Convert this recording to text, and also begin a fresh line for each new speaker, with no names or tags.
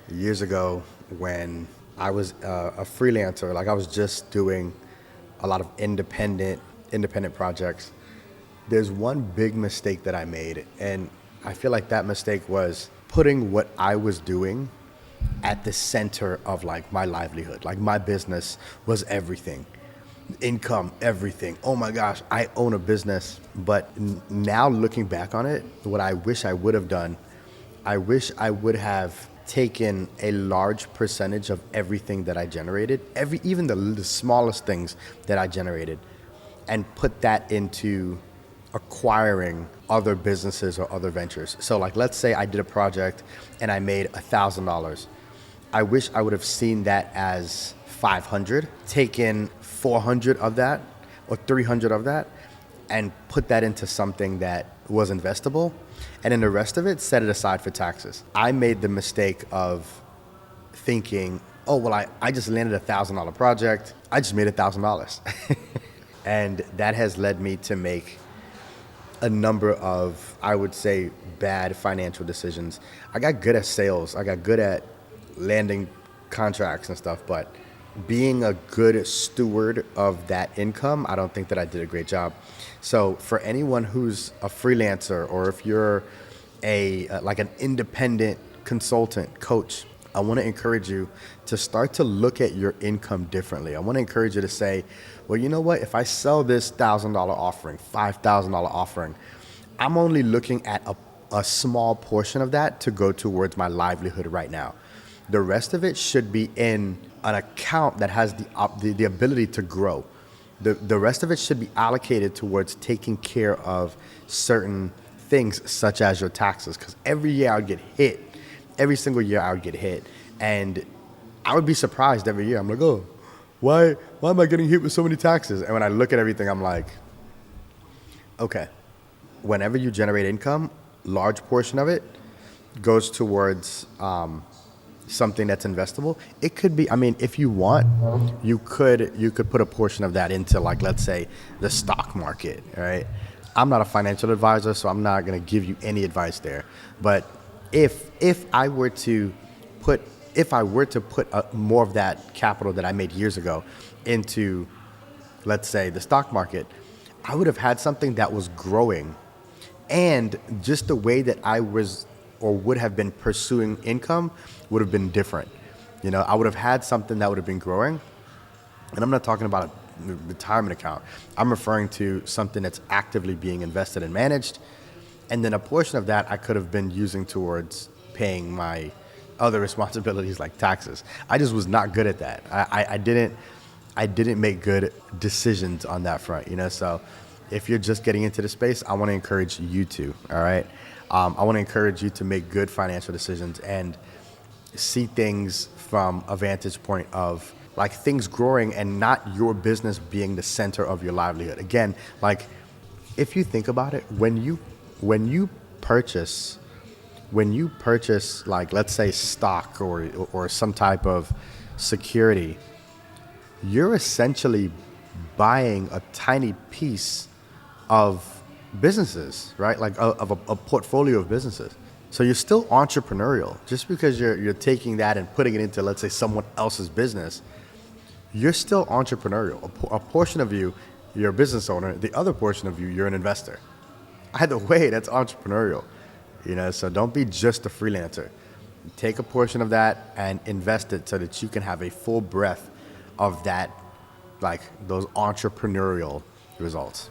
Years ago when I was a freelancer, like I was just doing a lot of independent projects. There's one big mistake that I made, and I feel like that mistake was putting what I was doing at the center of like my livelihood. Like my business was everything. Income, everything. Oh my gosh, I own a business. But now looking back on it, what I wish I would have done, I wish I would have taken a large percentage of everything that I generated, even the smallest things that I generated, and put that into acquiring other businesses or other ventures. So like let's say I did a project and I made $1,000. I wish I would have seen that as 500, taken 400 of that or 300 of that and put that into something that was investable, and then the rest of it set it aside for taxes. I made the mistake of thinking, oh well, I just landed $1,000 project, I just made $1,000. And that has led me to make a number of, I would say, bad financial decisions. I got good at sales. I got good at landing contracts and stuff, but being a good steward of that income, I don't think that I did a great job. So for anyone who's a freelancer, or if you're like an independent consultant, coach, I want to encourage you to start to look at your income differently. I want to encourage you to say, well, you know what? If I sell this $1,000 offering, $5,000 offering, I'm only looking at a small portion of that to go towards my livelihood right now. The rest of it should be in an account that has the ability to grow. The rest of it should be allocated towards taking care of certain things such as your taxes. Because every year I would get hit. Every single year I would get hit. And I would be surprised every year. I'm like, oh, why am I getting hit with so many taxes? And when I look at everything, I'm like, okay, whenever you generate income, large portion of it goes towards something that's investable. It could be, I mean, if you want, you could put a portion of that into, like, let's say the stock market, right? I'm not a financial advisor, so I'm not going to give you any advice there. But if I were to put more of that capital that I made years ago into, let's say, the stock market, I would have had something that was growing, and just the way that I was or would have been pursuing income would have been different. You know, I would have had something that would have been growing, and I'm not talking about a retirement account. I'm referring to something that's actively being invested and managed, and then a portion of that I could have been using towards paying my other responsibilities like taxes. I just was not good at that. I didn't make good decisions on that front, you know. So if you're just getting into the space, I want to encourage you to, all right? I want to encourage you to make good financial decisions and see things from a vantage point of like things growing and not your business being the center of your livelihood. Again, like if you think about it, when you purchase like, let's say, stock or some type of security, you're essentially buying a tiny piece of businesses, right? Like of a portfolio of businesses. So you're still entrepreneurial. Just because you're taking that and putting it into, let's say, someone else's business, you're still entrepreneurial. A portion of you, you're a business owner. The other portion of you, you're an investor. Either way, that's entrepreneurial. You know, so don't be just a freelancer. Take a portion of that and invest it so that you can have a full breadth of that, like those entrepreneurial results.